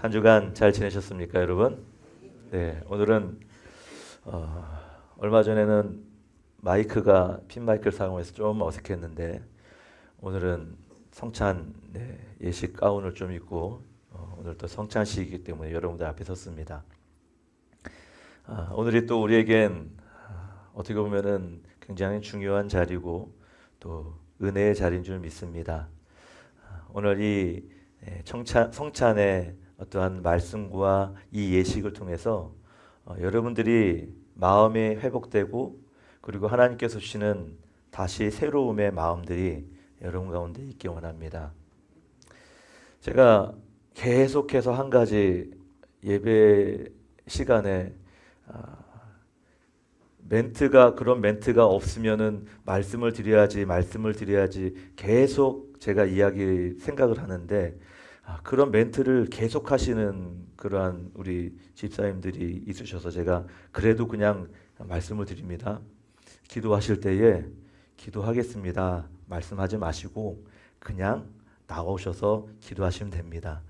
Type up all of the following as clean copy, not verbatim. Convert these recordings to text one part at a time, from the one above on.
한 주간 잘 지내셨습니까, 여러분? 네, 오늘은 얼마 전에는 마이크가 핀 마이크를 사용해서 좀 어색했는데 오늘은 성찬 예식 가운을 좀 입고 오늘 또 성찬식이기 때문에 여러분들 앞에 섰습니다. 오늘이 또 우리에겐 어떻게 보면은 굉장히 중요한 자리고 또 은혜의 자리인 줄 믿습니다. 오늘 이 성찬의 어떠한 말씀과 이 예식을 통해서 여러분들이 마음이 회복되고 그리고 하나님께서 주시는 다시 새로움의 마음들이 여러분 가운데 있기 원합니다. 제가 계속해서 한 가지 예배 시간에 그런 멘트가 없으면은 말씀을 드려야지 계속 제가 생각을 하는데 그런 멘트를 계속 하시는 그러한 우리 집사님들이 있으셔서 제가 그래도 그냥 말씀을 드립니다. 기도하실 때에 기도하겠습니다 말씀하지 마시고 그냥 나오셔서 기도하시면 됩니다.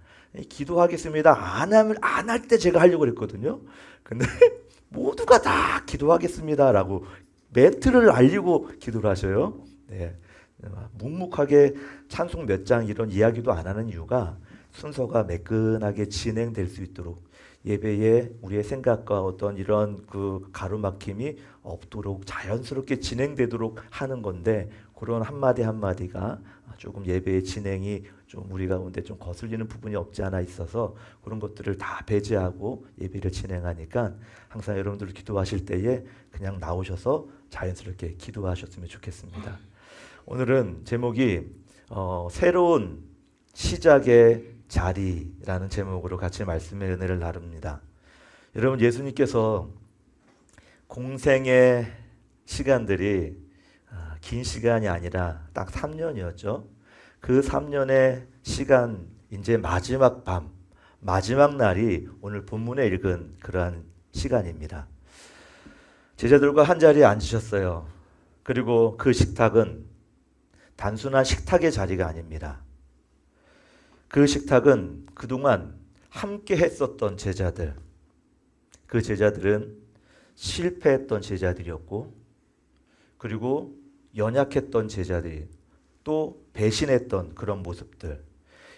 기도하겠습니다 안 할 때 제가 하려고 했거든요. 근데 모두가 다 기도하겠습니다라고 멘트를 알리고 기도를 하셔요. 네. 묵묵하게 찬송 몇 장 이런 이야기도 안 하는 이유가 순서가 매끈하게 진행될 수 있도록 예배에 우리의 생각과 어떤 이런 그 가로막힘이 없도록 자연스럽게 진행되도록 하는 건데 그런 한마디 한마디가 조금 예배의 진행이 좀 우리 가운데 좀 거슬리는 부분이 없지 않아 있어서 그런 것들을 다 배제하고 예배를 진행하니까 항상 여러분들 기도하실 때에 그냥 나오셔서 자연스럽게 기도하셨으면 좋겠습니다. 오늘은 제목이 새로운 시작의 자리라는 제목으로 같이 말씀의 은혜를 나눕니다. 여러분 예수님께서 공생의 시간들이 긴 시간이 아니라 딱 3년이었죠. 그 3년의 시간 이제 마지막 밤 마지막 날이 오늘 본문에 읽은 그러한 시간입니다. 제자들과 한 자리에 앉으셨어요. 그리고 그 식탁은 단순한 식탁의 자리가 아닙니다. 그 식탁은 그동안 함께 했었던 제자들, 그 제자들은 실패했던 제자들이었고 그리고 연약했던 제자들이 또 배신했던 그런 모습들,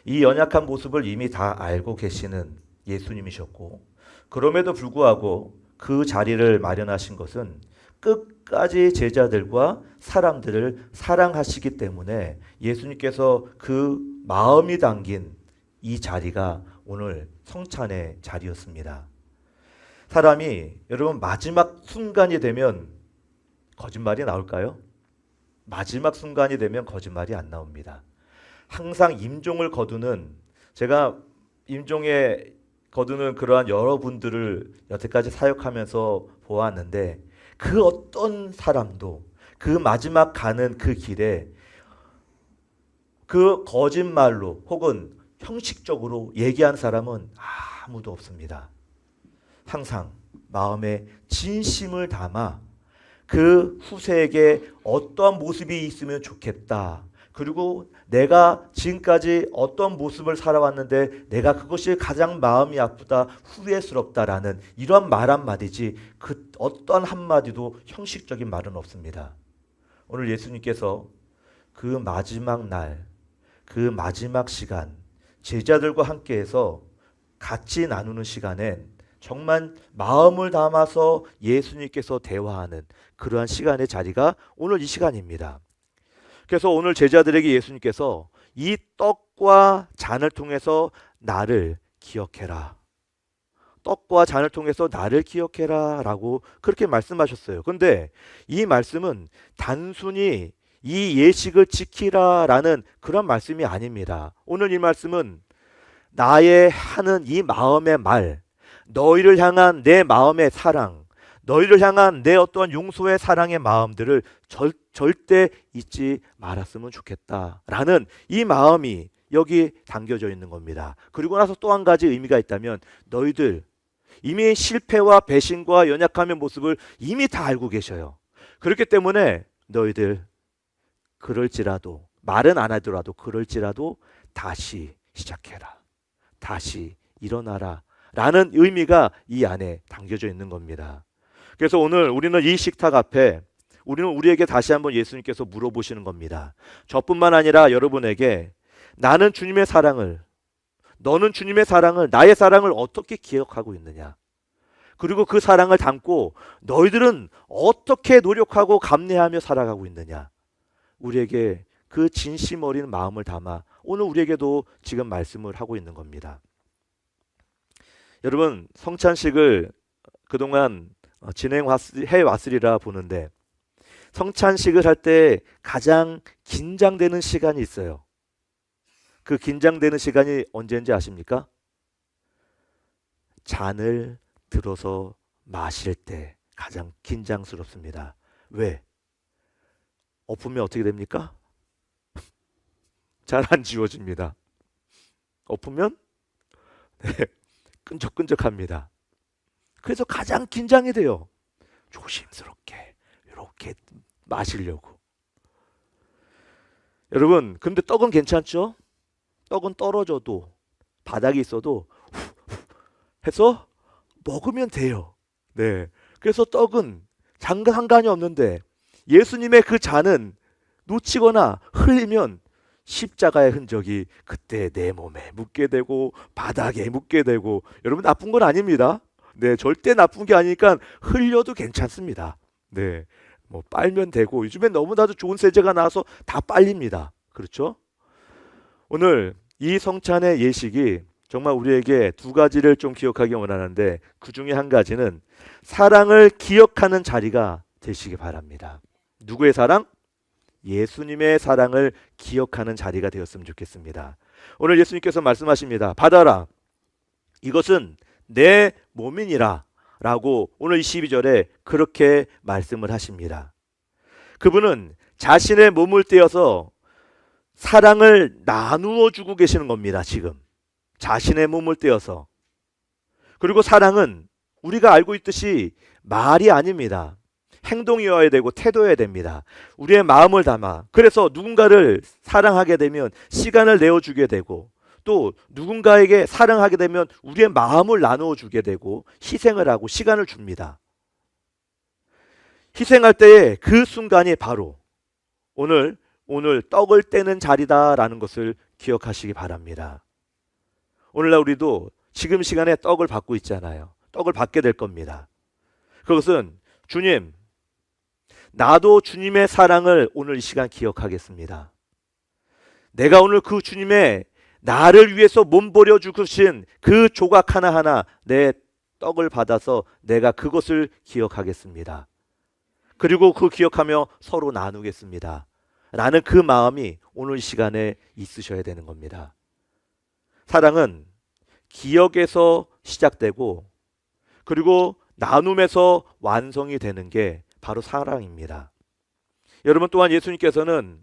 이 연약한 모습을 이미 다 알고 계시는 예수님이셨고 그럼에도 불구하고 그 자리를 마련하신 것은 끝까지 제자들과 사람들을 사랑하시기 때문에 예수님께서 그 마음이 담긴 이 자리가 오늘 성찬의 자리였습니다. 사람이 여러분 마지막 순간이 되면 거짓말이 나올까요? 마지막 순간이 되면 거짓말이 안 나옵니다. 항상 임종을 거두는 제가 임종에 거두는 그러한 여러분들을 여태까지 사역하면서 보았는데 그 어떤 사람도 그 마지막 가는 그 길에 그 거짓말로 혹은 형식적으로 얘기한 사람은 아무도 없습니다. 항상 마음에 진심을 담아 그 후세에게 어떠한 모습이 있으면 좋겠다. 그리고 내가 지금까지 어떤 모습을 살아왔는데 내가 그것이 가장 마음이 아프다, 후회스럽다라는 이런 말 한마디지 그 어떤 한마디도 형식적인 말은 없습니다. 오늘 예수님께서 그 마지막 날, 그 마지막 시간 제자들과 함께해서 같이 나누는 시간엔 정말 마음을 담아서 예수님께서 대화하는 그러한 시간의 자리가 오늘 이 시간입니다. 그래서 오늘 제자들에게 예수님께서 이 떡과 잔을 통해서 나를 기억해라. 떡과 잔을 통해서 나를 기억해라 라고 그렇게 말씀하셨어요. 그런데 이 말씀은 단순히 이 예식을 지키라 라는 그런 말씀이 아닙니다. 오늘 이 말씀은 나의 하는 이 마음의 말, 너희를 향한 내 마음의 사랑, 너희를 향한 내 어떠한 용서의 사랑의 마음들을 절대 잊지 말았으면 좋겠다라는 이 마음이 여기 담겨져 있는 겁니다. 그리고 나서 또 한 가지 의미가 있다면 너희들 이미 실패와 배신과 연약함의 모습을 이미 다 알고 계셔요. 그렇기 때문에 너희들 그럴지라도 말은 안 하더라도 그럴지라도 다시 시작해라. 다시 일어나라 라는 의미가 이 안에 담겨져 있는 겁니다. 그래서 오늘 우리는 이 식탁 앞에 우리는 우리에게 다시 한번 예수님께서 물어보시는 겁니다. 저뿐만 아니라 여러분에게 나는 주님의 사랑을, 너는 주님의 사랑을, 나의 사랑을 어떻게 기억하고 있느냐? 그리고 그 사랑을 담고 너희들은 어떻게 노력하고 감내하며 살아가고 있느냐? 우리에게 그 진심 어린 마음을 담아 오늘 우리에게도 지금 말씀을 하고 있는 겁니다. 여러분, 성찬식을 그동안 진행해 왔으리라 보는데 성찬식을 할 때 가장 긴장되는 시간이 있어요. 그 긴장되는 시간이 언제인지 아십니까? 잔을 들어서 마실 때 가장 긴장스럽습니다. 왜? 엎으면 어떻게 됩니까? 잘 안 지워집니다. 엎으면 끈적끈적합니다. 그래서 가장 긴장이 돼요. 조심스럽게 이렇게 마시려고. 여러분, 근데 떡은 괜찮죠? 떡은 떨어져도 바닥에 있어도 해서 먹으면 돼요. 네. 그래서 떡은 상관이 없는데 예수님의 그 잔은 놓치거나 흘리면 십자가의 흔적이 그때 내 몸에 묻게 되고 바닥에 묻게 되고, 여러분 나쁜 건 아닙니다. 네, 절대 나쁜 게 아니니까 흘려도 괜찮습니다. 네, 뭐 빨면 되고 요즘엔 너무나도 좋은 세제가 나와서 다 빨립니다. 그렇죠? 오늘 이 성찬의 예식이 정말 우리에게 두 가지를 좀 기억하기 원하는데 그 중에 한 가지는 사랑을 기억하는 자리가 되시기 바랍니다. 누구의 사랑? 예수님의 사랑을 기억하는 자리가 되었으면 좋겠습니다. 오늘 예수님께서 말씀하십니다. 받아라. 이것은 내 몸이니라 라고 오늘 22절에 그렇게 말씀을 하십니다. 그분은 자신의 몸을 떼어서 사랑을 나누어 주고 계시는 겁니다. 지금 자신의 몸을 떼어서. 그리고 사랑은 우리가 알고 있듯이 말이 아닙니다. 행동이어야 되고 태도여야 됩니다. 우리의 마음을 담아. 그래서 누군가를 사랑하게 되면 시간을 내어주게 되고, 또 누군가에게 사랑하게 되면 우리의 마음을 나누어 주게 되고 희생을 하고 시간을 줍니다. 희생할 때의 그 순간이 바로 오늘 떡을 떼는 자리다라는 것을 기억하시기 바랍니다. 오늘날 우리도 지금 시간에 떡을 받고 있잖아요. 떡을 받게 될 겁니다. 그것은 주님, 나도 주님의 사랑을 오늘 이 시간 기억하겠습니다. 내가 오늘 그 주님의 나를 위해서 몸버려 주신 그 조각 하나하나 내 떡을 받아서 내가 그것을 기억하겠습니다. 그리고 그 기억하며 서로 나누겠습니다. 라는 그 마음이 오늘 이 시간에 있으셔야 되는 겁니다. 사랑은 기억에서 시작되고 그리고 나눔에서 완성이 되는 게 바로 사랑입니다. 여러분, 또한 예수님께서는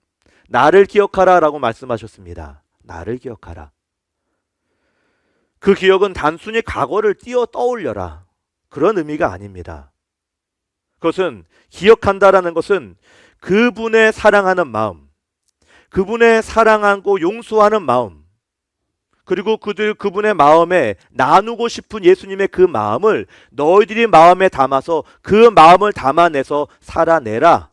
나를 기억하라 라고 말씀하셨습니다. 나를 기억하라. 그 기억은 단순히 과거를 떠올려라 그런 의미가 아닙니다. 그것은 기억한다라는 것은 그분의 사랑하는 마음, 그분의 사랑하고 용서하는 마음, 그리고 그분의 마음에 나누고 싶은 예수님의 그 마음을 너희들이 마음에 담아서 그 마음을 담아내서 살아내라.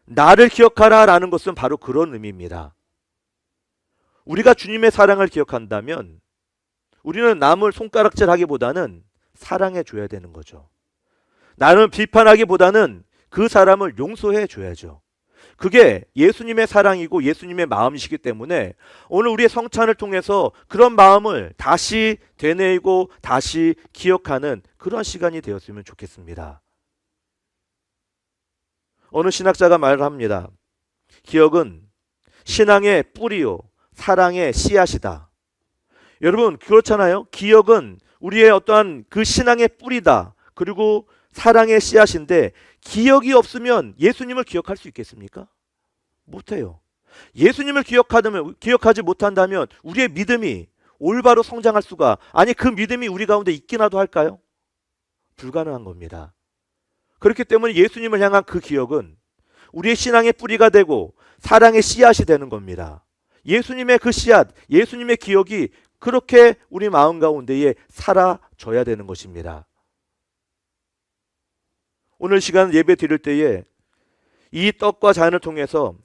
나를 기억하라 라는 것은 바로 그런 의미입니다. 우리가 주님의 사랑을 기억한다면 우리는 남을 손가락질하기보다는 사랑해 줘야 되는 거죠. 나는 비판하기보다는 그 사람을 용서해 줘야죠. 그게 예수님의 사랑이고 예수님의 마음이시기 때문에 오늘 우리의 성찬을 통해서 그런 마음을 다시 되뇌이고 다시 기억하는 그런 시간이 되었으면 좋겠습니다. 어느 신학자가 말을 합니다. 기억은 신앙의 뿌리요 사랑의 씨앗이다. 여러분, 그렇잖아요. 기억은 우리의 어떠한 그 신앙의 뿌리다. 그리고 사랑의 씨앗인데 기억이 없으면 예수님을 기억할 수 있겠습니까? 못해요. 예수님을 기억하지 못한다면 우리의 믿음이 올바로 성장할 수가, 아니 그 믿음이 우리 가운데 있기나도 할까요? 불가능한 겁니다. 그렇기 때문에 예수님을 향한 그 기억은 우리의 신앙의 뿌리가 되고 사랑의 씨앗이 되는 겁니다. 예수님의 그 씨앗, 예수님의 기억이 그렇게 우리 마음 가운데에 사라져야 되는 것입니다. 오늘 시간 예배 드릴 때에 이 떡과 잔을 통해서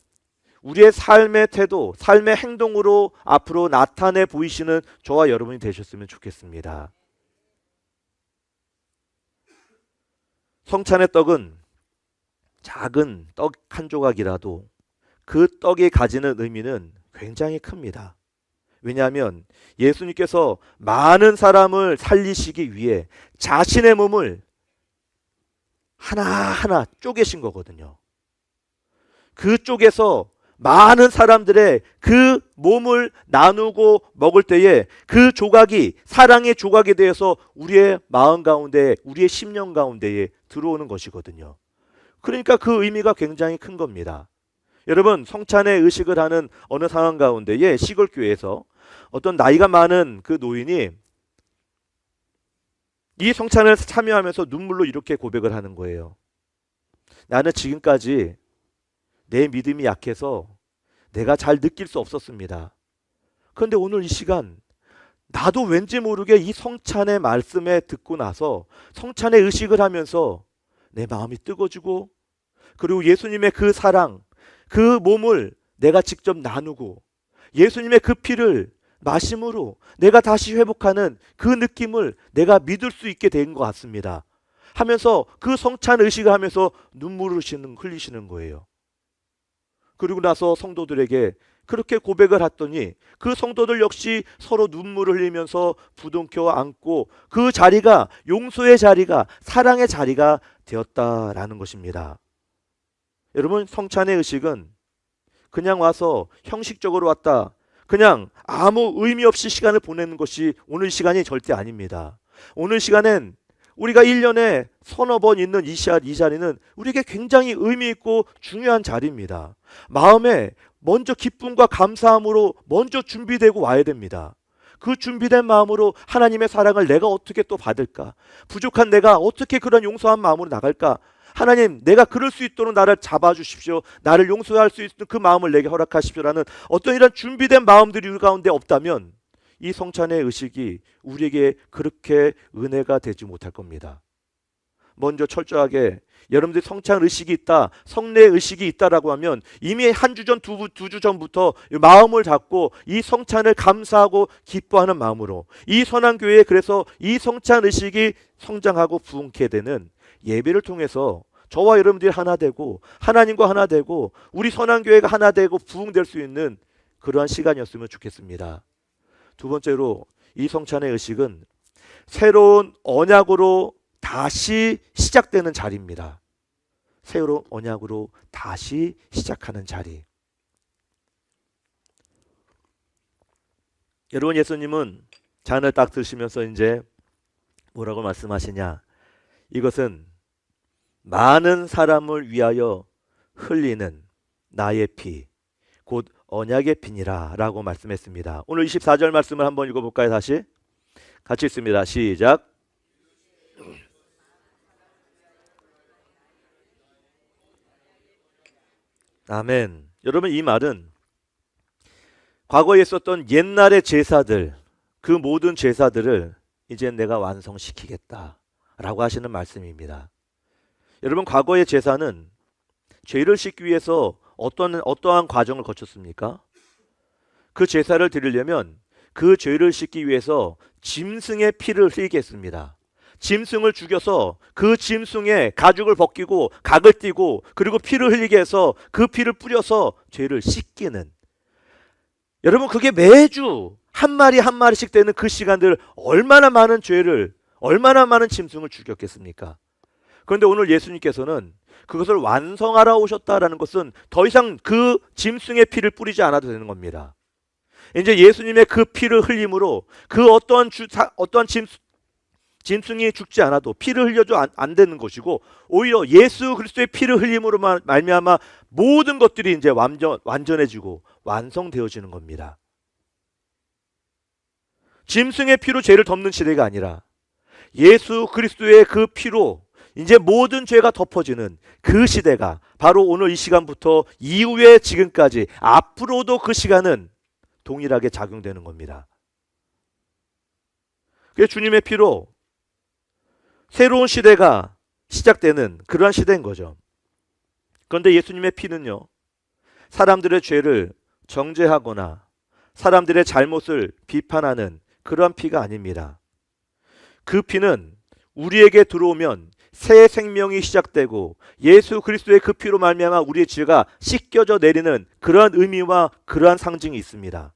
우리의 삶의 태도, 삶의 행동으로 앞으로 나타내 보이시는 저와 여러분이 되셨으면 좋겠습니다. 성찬의 떡은 작은 떡 한 조각이라도 그 떡이 가지는 의미는 굉장히 큽니다. 왜냐하면 예수님께서 많은 사람을 살리시기 위해 자신의 몸을 하나하나 쪼개신 거거든요. 그 쪽에서 많은 사람들의 그 몸을 나누고 먹을 때에 그 조각이 사랑의 조각에 대해서 우리의 마음 가운데, 우리의 심령 가운데에 들어오는 것이거든요. 그러니까 그 의미가 굉장히 큰 겁니다. 여러분, 성찬의 의식을 하는 어느 상황 가운데에 시골 교회에서 어떤 나이가 많은 그 노인이 이 성찬을 참여하면서 눈물로 이렇게 고백을 하는 거예요. 나는 지금까지 내 믿음이 약해서 내가 잘 느낄 수 없었습니다. 그런데 오늘 이 시간 나도 왠지 모르게 이 성찬의 말씀에 듣고 나서 성찬의 의식을 하면서 내 마음이 뜨거워지고, 그리고 예수님의 그 사랑, 그 몸을 내가 직접 나누고 예수님의 그 피를 마심으로 내가 다시 회복하는 그 느낌을 내가 믿을 수 있게 된 것 같습니다 하면서 그 성찬 의식을 하면서 눈물을 흘리시는 거예요. 그리고 나서 성도들에게 그렇게 고백을 했더니 그 성도들 역시 서로 눈물을 흘리면서 부둥켜 안고 그 자리가 용서의 자리가, 사랑의 자리가 되었다라는 것입니다. 여러분, 성찬의 의식은 그냥 와서 형식적으로 왔다, 그냥 아무 의미 없이 시간을 보내는 것이 오늘 시간이 절대 아닙니다. 오늘 시간엔 우리가 1년에 서너 번 있는 이 자리는 우리에게 굉장히 의미 있고 중요한 자리입니다. 마음에 먼저 기쁨과 감사함으로 먼저 준비되고 와야 됩니다. 그 준비된 마음으로 하나님의 사랑을 내가 어떻게 또 받을까? 부족한 내가 어떻게 그런 용서한 마음으로 나갈까? 하나님, 내가 그럴 수 있도록 나를 잡아주십시오. 나를 용서할 수 있는 그 마음을 내게 허락하십시오라는 어떤 이런 준비된 마음들이 우리 가운데 없다면 이 성찬의 의식이 우리에게 그렇게 은혜가 되지 못할 겁니다. 먼저 철저하게 여러분들이 성찬 의식이 있다, 성례 의식이 있다라고 하면 이미 한 주 전, 두 주 전부터 마음을 잡고 이 성찬을 감사하고 기뻐하는 마음으로 이 선한교회에 그래서 이 성찬 의식이 성장하고 부흥케 되는 예배를 통해서 저와 여러분들이 하나 되고 하나님과 하나 되고 우리 선한교회가 하나 되고 부흥될 수 있는 그러한 시간이었으면 좋겠습니다. 두 번째로 이 성찬의 의식은 새로운 언약으로 다시 시작되는 자리입니다. 새로운 언약으로 다시 시작하는 자리. 여러분, 예수님은 잔을 딱 드시면서 이제 뭐라고 말씀하시냐? 이것은 많은 사람을 위하여 흘리는 나의 피, 곧 언약의 피니라 라고 말씀했습니다. 오늘 24절 말씀을 한번 읽어볼까요? 다시 같이 읽습니다. 시작. 아멘. 여러분, 이 말은 과거에 있었던 옛날의 제사들, 그 모든 제사들을 이제 내가 완성시키겠다 라고 하시는 말씀입니다. 여러분, 과거의 제사는 죄를 씻기 위해서 어떠한 과정을 거쳤습니까? 그 제사를 드리려면 그 죄를 씻기 위해서 짐승의 피를 흘리게 했습니다. 짐승을 죽여서 그 짐승의 가죽을 벗기고 각을 띠고 그리고 피를 흘리게 해서 그 피를 뿌려서 죄를 씻기는, 여러분, 그게 매주 한 마리 한 마리씩 되는 그 시간들 얼마나 많은 죄를, 얼마나 많은 짐승을 죽였겠습니까? 그런데 오늘 예수님께서는 그것을 완성하러 오셨다라는 것은 더 이상 그 짐승의 피를 뿌리지 않아도 되는 겁니다. 이제 예수님의 그 피를 흘림으로 그 어떠한 짐승이 죽지 않아도 피를 흘려도 안 되는 것이고, 오히려 예수 그리스도의 피를 흘림으로 말미암아 모든 것들이 이제 완전해지고 완성되어지는 겁니다. 짐승의 피로 죄를 덮는 시대가 아니라 예수 그리스도의 그 피로 이제 모든 죄가 덮어지는 그 시대가 바로 오늘 이 시간부터 이후에 지금까지 앞으로도 그 시간은 동일하게 작용되는 겁니다. 그래서 주님의 피로 새로운 시대가 시작되는 그러한 시대인 거죠. 그런데 예수님의 피는요, 사람들의 죄를 정죄하거나 사람들의 잘못을 비판하는 그러한 피가 아닙니다. 그 피는 우리에게 들어오면 새 생명이 시작되고 예수 그리스도의 그 피로 말미암아 우리의 죄가 씻겨져 내리는 그러한 의미와 그러한 상징이 있습니다.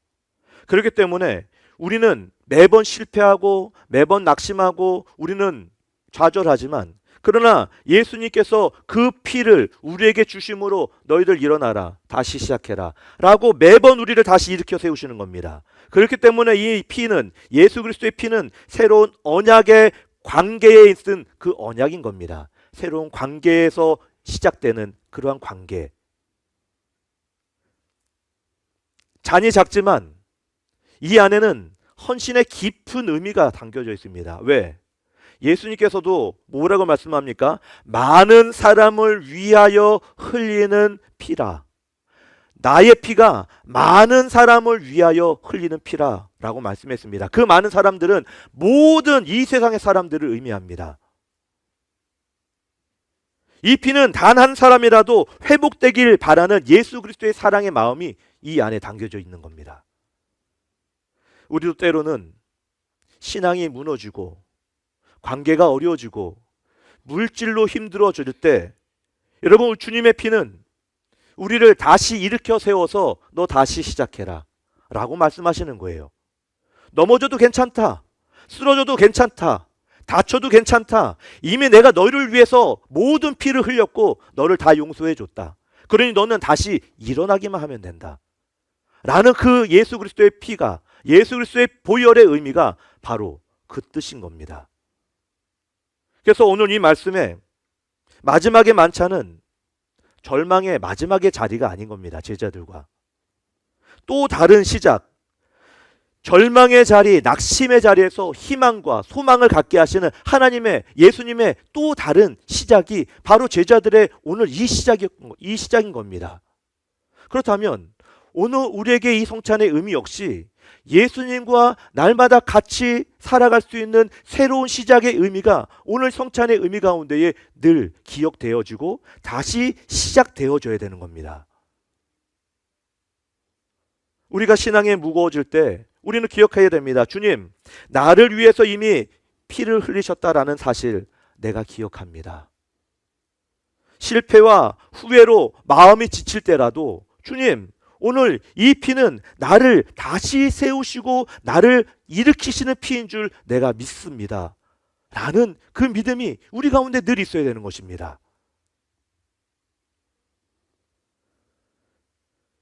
그렇기 때문에 우리는 매번 실패하고 매번 낙심하고 우리는 좌절하지만, 그러나 예수님께서 그 피를 우리에게 주심으로 너희들 일어나라, 다시 시작해라 라고 매번 우리를 다시 일으켜 세우시는 겁니다. 그렇기 때문에 이 피는, 예수 그리스도의 피는 새로운 언약의 관계에 있는 그 언약인 겁니다. 새로운 관계에서 시작되는 그러한 관계. 잔이 작지만 이 안에는 헌신의 깊은 의미가 담겨져 있습니다. 왜? 예수님께서도 뭐라고 말씀합니까? 많은 사람을 위하여 흘리는 피라. 나의 피가 많은 사람을 위하여 흘리는 피라 라고 말씀했습니다. 그 많은 사람들은 모든 이 세상의 사람들을 의미합니다. 이 피는 단 한 사람이라도 회복되길 바라는 예수 그리스도의 사랑의 마음이 이 안에 담겨져 있는 겁니다. 우리도 때로는 신앙이 무너지고 관계가 어려워지고 물질로 힘들어질 때, 여러분, 주님의 피는 우리를 다시 일으켜 세워서 너 다시 시작해라 라고 말씀하시는 거예요. 넘어져도 괜찮다, 쓰러져도 괜찮다, 다쳐도 괜찮다, 이미 내가 너를 위해서 모든 피를 흘렸고 너를 다 용서해 줬다, 그러니 너는 다시 일어나기만 하면 된다 라는 그 예수 그리스도의 피가, 예수 그리스도의 보혈의 의미가 바로 그 뜻인 겁니다. 그래서 오늘 이 말씀에 마지막의 만찬은 절망의 마지막의 자리가 아닌 겁니다. 제자들과 또 다른 시작, 절망의 자리, 낙심의 자리에서 희망과 소망을 갖게 하시는 하나님의, 예수님의 또 다른 시작이 바로 제자들의 오늘 이 시작인 겁니다. 그렇다면 오늘 우리에게 이 성찬의 의미 역시 예수님과 날마다 같이 살아갈 수 있는 새로운 시작의 의미가 오늘 성찬의 의미 가운데에 늘 기억되어지고 다시 시작되어져야 되는 겁니다. 우리가 신앙에 무거워질 때 우리는 기억해야 됩니다. 주님, 나를 위해서 이미 피를 흘리셨다라는 사실 내가 기억합니다. 실패와 후회로 마음이 지칠 때라도 주님, 오늘 이 피는 나를 다시 세우시고 나를 일으키시는 피인 줄 내가 믿습니다 라는 그 믿음이 우리 가운데 늘 있어야 되는 것입니다.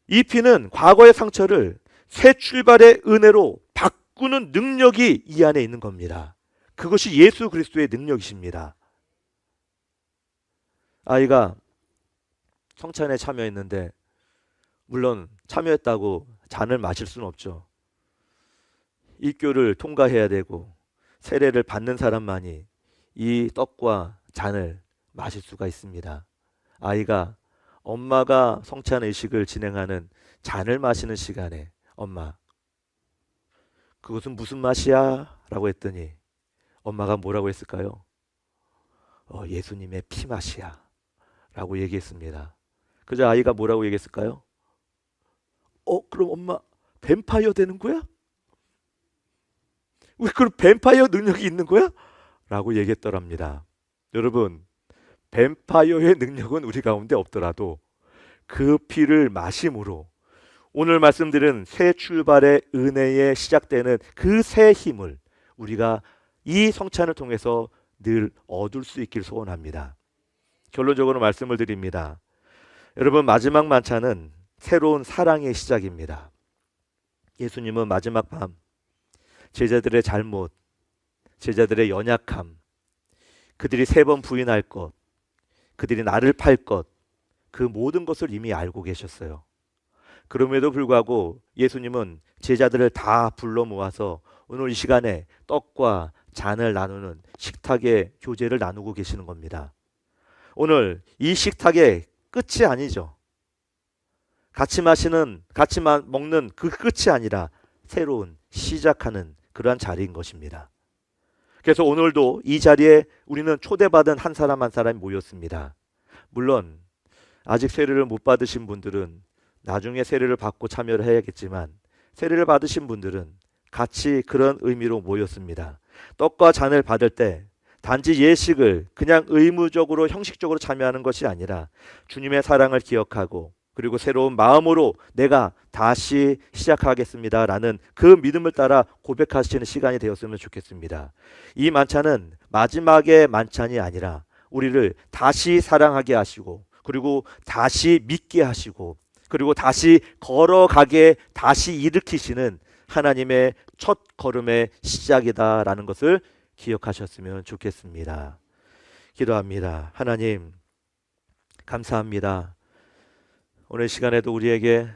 이 피는 과거의 상처를 새 출발의 은혜로 바꾸는 능력이 이 안에 있는 겁니다. 그것이 예수 그리스도의 능력이십니다. 아이가 성찬에 참여했는데 물론 참여했다고 잔을 마실 수는 없죠. 입교를 통과해야 되고 세례를 받는 사람만이 이 떡과 잔을 마실 수가 있습니다. 아이가 엄마가 성찬 의식을 진행하는 잔을 마시는 시간에 엄마, 그것은 무슨 맛이야? 라고 했더니 엄마가 뭐라고 했을까요? 예수님의 피 맛이야 라고 얘기했습니다. 그저 아이가 뭐라고 얘기했을까요? 그럼 엄마 뱀파이어 되는 거야? 왜 그럼 뱀파이어 능력이 있는 거야? 라고 얘기했더랍니다. 여러분, 뱀파이어의 능력은 우리 가운데 없더라도 그 피를 마심으로 오늘 말씀드린 새 출발의 은혜에 시작되는 그 새 힘을 우리가 이 성찬을 통해서 늘 얻을 수 있길 소원합니다. 결론적으로 말씀을 드립니다. 여러분, 마지막 만찬은 새로운 사랑의 시작입니다. 예수님은 마지막 밤 제자들의 잘못, 제자들의 연약함, 그들이 3번 부인할 것, 그들이 나를 팔 것, 그 모든 것을 이미 알고 계셨어요. 그럼에도 불구하고 예수님은 제자들을 다 불러 모아서 오늘 이 시간에 떡과 잔을 나누는 식탁의 교제를 나누고 계시는 겁니다. 오늘 이 식탁의 끝이 아니죠. 같이 먹는 그 끝이 아니라 새로운 시작하는 그러한 자리인 것입니다. 그래서 오늘도 이 자리에 우리는 초대받은 한 사람 한 사람이 모였습니다. 물론 아직 세례를 못 받으신 분들은 나중에 세례를 받고 참여를 해야겠지만, 세례를 받으신 분들은 같이 그런 의미로 모였습니다. 떡과 잔을 받을 때 단지 예식을 그냥 의무적으로 형식적으로 참여하는 것이 아니라 주님의 사랑을 기억하고, 그리고 새로운 마음으로 내가 다시 시작하겠습니다라는 그 믿음을 따라 고백하시는 시간이 되었으면 좋겠습니다. 이 만찬은 마지막의 만찬이 아니라 우리를 다시 사랑하게 하시고, 그리고 다시 믿게 하시고, 그리고 다시 걸어가게 다시 일으키시는 하나님의 첫 걸음의 시작이다라는 것을 기억하셨으면 좋겠습니다. 기도합니다. 하나님, 감사합니다. 오늘 시간에도 우리에게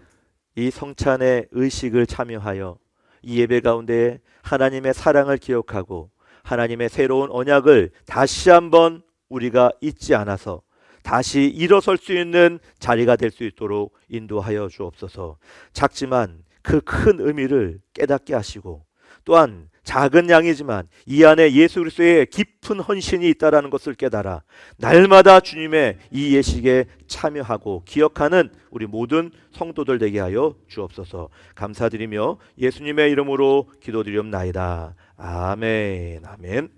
이 성찬의 의식을 참여하여 이 예배 가운데 하나님의 사랑을 기억하고 하나님의 새로운 언약을 다시 한번 우리가 잊지 않아서 다시 일어설 수 있는 자리가 될 수 있도록 인도하여 주옵소서. 작지만 그 큰 의미를 깨닫게 하시고, 또한 작은 양이지만 이 안에 예수 그리스도의 깊은 헌신이 있다라는 것을 깨달아 날마다 주님의 이 예식에 참여하고 기억하는 우리 모든 성도들 되게 하여 주옵소서. 감사드리며 예수님의 이름으로 기도드리옵나이다. 아멘. 아멘.